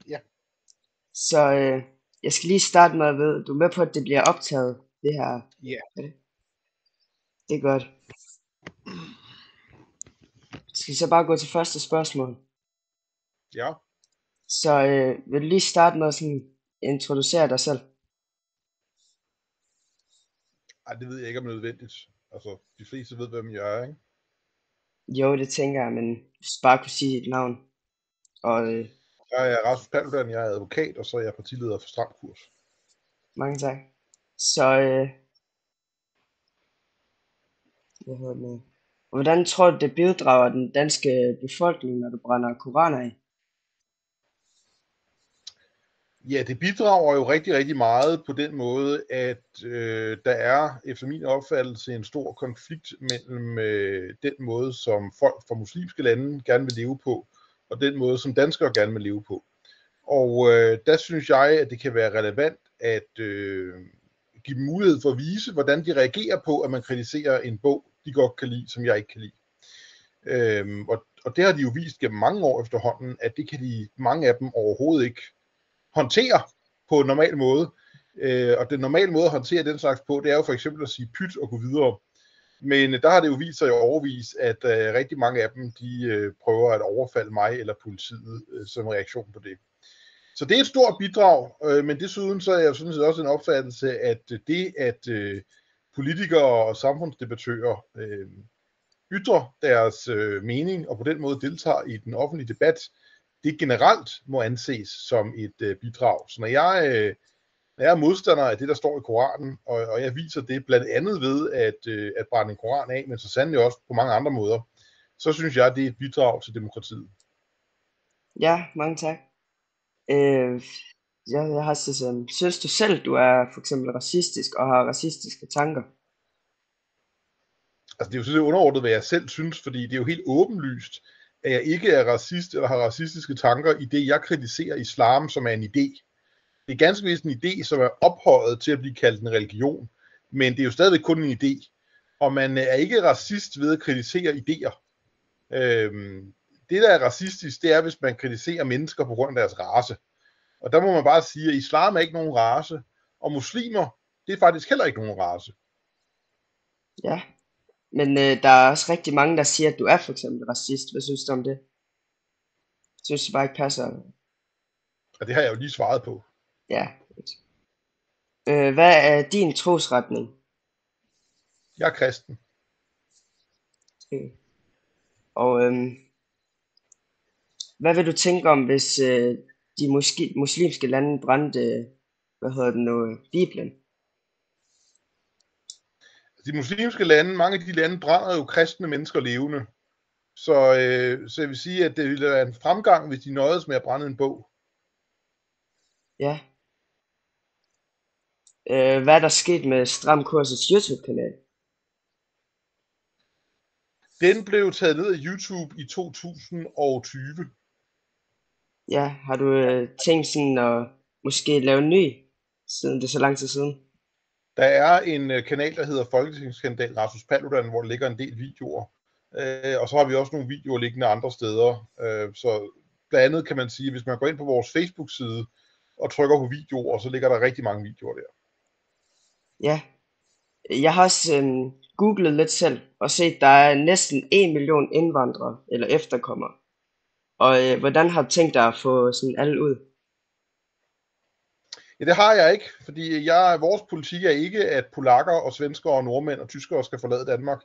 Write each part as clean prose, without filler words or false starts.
Ja. Så jeg skal lige starte med at vide, du er med på, at det bliver optaget, det her? Ja. Er det? Det er godt. Skal vi så bare gå til første spørgsmål? Ja. Så vil du lige starte med at sådan introducere dig selv? Ej, det ved jeg ikke om nødvendigt. Altså, de fleste ved, hvem jeg er, ikke? Jo, det tænker jeg, men hvis du bare kunne sige dit navn. Og Jeg er Rasmus Paludan, jeg er advokat, og så er jeg partileder for Stram Kurs. mange tak. Så hvad hedder det nu? Hvordan tror du, det bidrager den danske befolkning, når du brænder koraner af? Ja, det bidrager jo rigtig, rigtig meget på den måde, at der er, efter min opfattelse, en stor konflikt mellem den måde, som folk fra muslimske lande gerne vil leve på, og den måde, som danskere gerne vil leve på. Og der synes jeg, at det kan være relevant at give dem mulighed for at vise, hvordan de reagerer på, at man kritiserer en bog, de godt kan lide, som jeg ikke kan lide. Og det har de jo vist gennem mange år efterhånden, at det kan mange af dem overhovedet ikke håndtere på en normal måde. Og den normale måde at håndtere den slags på, det er jo for eksempel at sige pyt og gå videre. Men der har det jo vist sig i overvis, at rigtig mange af dem, de prøver at overfalde mig eller politiet som reaktion på det. Så det er et stort bidrag, men desuden så er jeg sådan set også en opfattelse, at det, at politikere og samfundsdebattører ytrer deres mening og på den måde deltager i den offentlige debat, det generelt må anses som et bidrag. Så når jeg er modstander af det, der står i Koranen, og jeg viser det blandt andet ved at brænde en koran af, men så sandelig også på mange andre måder, så synes jeg, det er et bidrag til demokratiet. Ja, mange tak. Jeg har sådan, synes du selv, du er for eksempel racistisk og har racistiske tanker? Altså det er jo sådan underordnet, hvad jeg selv synes, fordi det er jo helt åbenlyst, at jeg ikke er racist eller har racistiske tanker i det, jeg kritiserer islam, som er en idé. Det er ganske vist en idé, som er ophøjet til at blive kaldt en religion, men det er jo stadigvæk kun en idé. Og man er ikke racist ved at kritisere idéer. Det, der er racistisk, det er, hvis man kritiserer mennesker på grund af deres race. Og der må man bare sige, at islam er ikke nogen race, og muslimer, det er faktisk heller ikke nogen race. Ja, men der er også rigtig mange, der siger, at du er for eksempel racist. Hvad synes du om det? Synes du bare ikke passer? Og det har jeg jo lige svaret på. Ja. Hvad er din trosretning? Jeg er kristen. Okay. Og hvad vil du tænke om, hvis de muslimske lande brændte, hvad hedder det nu, Bibelen? De muslimske lande, mange af de lande brænder jo kristne mennesker levende. Så jeg vil sige, at det ville være en fremgang, hvis de nøjedes med at brænde en bog. Ja. Hvad er der sket med Stram Kursets YouTube-kanal? Den blev taget ned af YouTube i 2020. Ja, har du tænkt sådan at måske lave en ny, siden det er så lang tid siden? Der er en kanal, der hedder Folketingsskandal Rasmus Paludan, hvor der ligger en del videoer. Og så har vi også nogle videoer liggende andre steder. Så blandt andet kan man sige, at hvis man går ind på vores Facebook-side og trykker på videoer, så ligger der rigtig mange videoer der. Ja, jeg har også googlet lidt selv og set, at der er næsten 1 million indvandrere eller efterkommere. Og hvordan har du tænkt dig at få sådan alle ud? Ja, det har jeg ikke, fordi vores politik er ikke, at polakker og svenskere og nordmænd og tyskere skal forlade Danmark.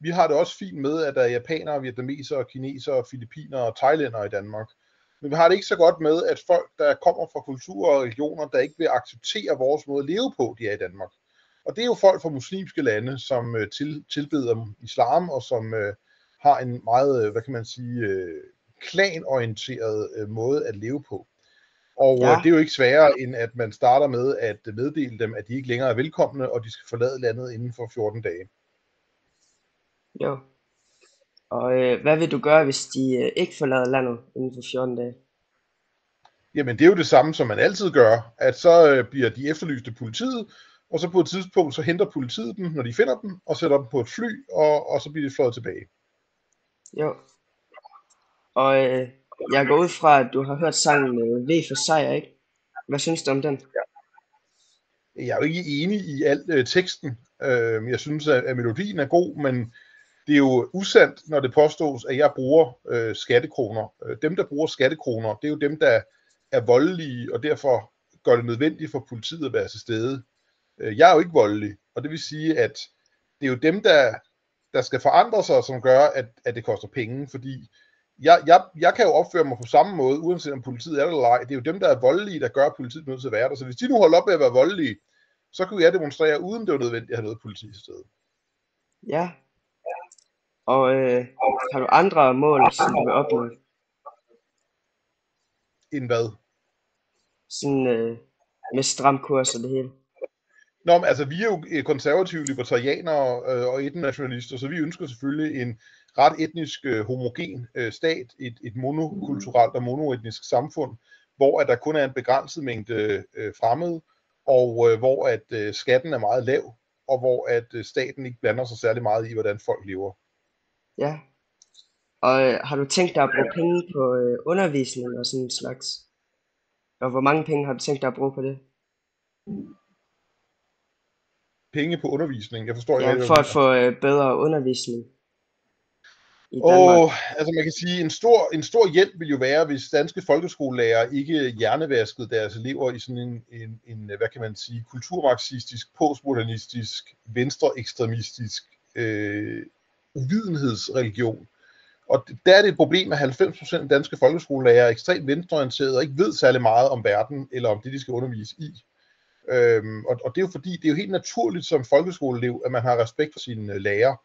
Vi har det også fint med, at der er japanere, vietnamesere, kinesere, filippinere og thailændere i Danmark. Men vi har det ikke så godt med, at folk, der kommer fra kulturer og religioner, der ikke vil acceptere vores måde at leve på, de er i Danmark. Og det er jo folk fra muslimske lande, som tilbeder islam, og som har en meget, hvad kan man sige, klanorienteret måde at leve på. Og Ja, det er jo ikke sværere, end at man starter med at meddele dem, at de ikke længere er velkomne, og de skal forlade landet inden for 14 dage. jo. Og hvad vil du gøre, hvis de ikke forlader landet inden for 14 dage? Jamen det er jo det samme, som man altid gør, at så bliver de efterlyst af politiet, og så på et tidspunkt, så henter politiet dem, når de finder dem, og sætter dem på et fly, og så bliver de fløjet tilbage. Jo. Og Jeg går ud fra, at du har hørt sangen V for sejr, ikke? Hvad synes du om den? Jeg er jo ikke enig i al teksten. Jeg synes, at melodien er god, men det er jo usandt, når det påstås, at jeg bruger skattekroner. Dem, der bruger skattekroner, det er jo dem, der er voldelige, og derfor gør det nødvendigt for politiet at være til stede. Jeg er jo ikke voldelig, og det vil sige, at det er jo dem, der skal forandre sig, som gør, at det koster penge, fordi jeg kan jo opføre mig på samme måde, uanset om politiet er der eller ej. Det er jo dem, der er voldelige, der gør, at politiet er nødt til at være der. Så hvis de nu holder op med at være voldelige, så kunne jeg demonstrere, uden det var nødvendigt at have noget politi til stede. Ja, og har du andre mål, som du vil opnå? End hvad? Sådan med stram kurs og det hele. Nå, men altså, vi er jo konservative libertarianere og etnationalister, så vi ønsker selvfølgelig en ret etnisk homogen stat, et monokulturelt og monoetnisk samfund, hvor at der kun er en begrænset mængde fremmede, og hvor at skatten er meget lav, og hvor at staten ikke blander sig særlig meget i, hvordan folk lever. Ja, og har du tænkt dig at bruge penge på undervisning og sådan en slags? Og hvor mange penge har du tænkt dig at bruge på det? Penge på undervisning, jeg forstår Ja, ikke, hvad for du at få bedre undervisning i Danmark. Og altså man kan sige, en stor hjælp vil jo være, hvis danske folkeskolelærere ikke hjernevaskede deres elever i sådan en hvad kan man sige, kulturmarxistisk, postmodernistisk, venstreekstremistisk uvidenhedsreligion. Og der er det et problem, at 90% af danske folkeskolelærere er ekstremt venstreorienterede og ikke ved særlig meget om verden, eller om det, de skal undervise i. Og det er jo fordi, det er jo helt naturligt som folkeskoleelev, at man har respekt for sine lærere.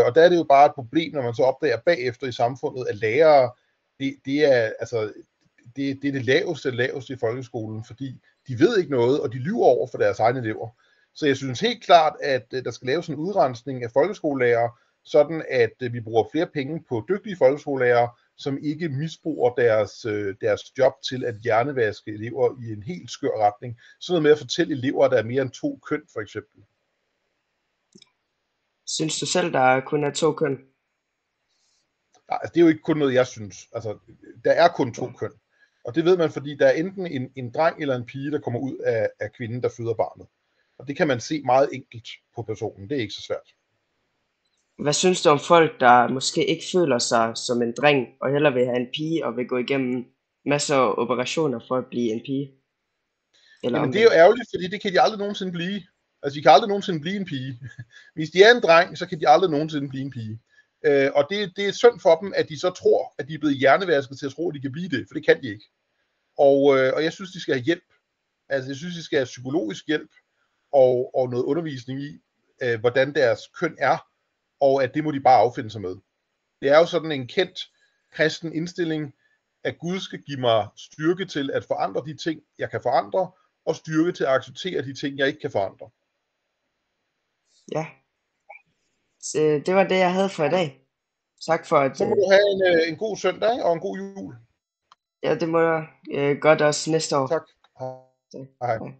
Og der er det jo bare et problem, når man så opdager bagefter i samfundet, at lærere, det er det laveste i folkeskolen, fordi de ved ikke noget, og de lyver over for deres egne elever. Så jeg synes helt klart, at der skal laves en udrensning af folkeskolelærere, sådan at vi bruger flere penge på dygtige folkeskolelærere, som ikke misbruger deres job til at hjernevaske elever i en helt skør retning. Sådan noget med at fortælle elever, at der er mere end 2 køn, for eksempel. Synes du selv, der kun er 2 køn? Nej, altså, det er jo ikke kun noget, jeg synes. Altså, der er kun 2 køn. Og det ved man, fordi der er enten en dreng eller en pige, der kommer ud af kvinden, der føder barnet. Og det kan man se meget enkelt på personen. Det er ikke så svært. Hvad synes du om folk, der måske ikke føler sig som en dreng, og hellere vil have en pige, og vil gå igennem masser af operationer for at blive en pige? Eller Jamen, det er jo omvendt? ærgerligt, fordi det kan de aldrig nogensinde blive. Altså, de kan aldrig nogensinde blive en pige. Hvis de er en dreng, så kan de aldrig nogensinde blive en pige. Og det er synd for dem, at de så tror, at de er blevet hjernevasket til at tro, at de kan blive det, for det kan de ikke. Og jeg synes, de skal have hjælp. Altså, jeg synes, de skal have psykologisk hjælp og noget undervisning i, hvordan deres køn er, og at det må de bare affinde sig med. Det er jo sådan en kendt kristen indstilling, at Gud skal give mig styrke til at forandre de ting, jeg kan forandre, og styrke til at acceptere de ting, jeg ikke kan forandre. Ja, så det var det, jeg havde for i dag. Tak for at... Så må du have en god søndag og en god jul. Ja, det må jeg godt også næste år. Tak. Så, Hej. hej.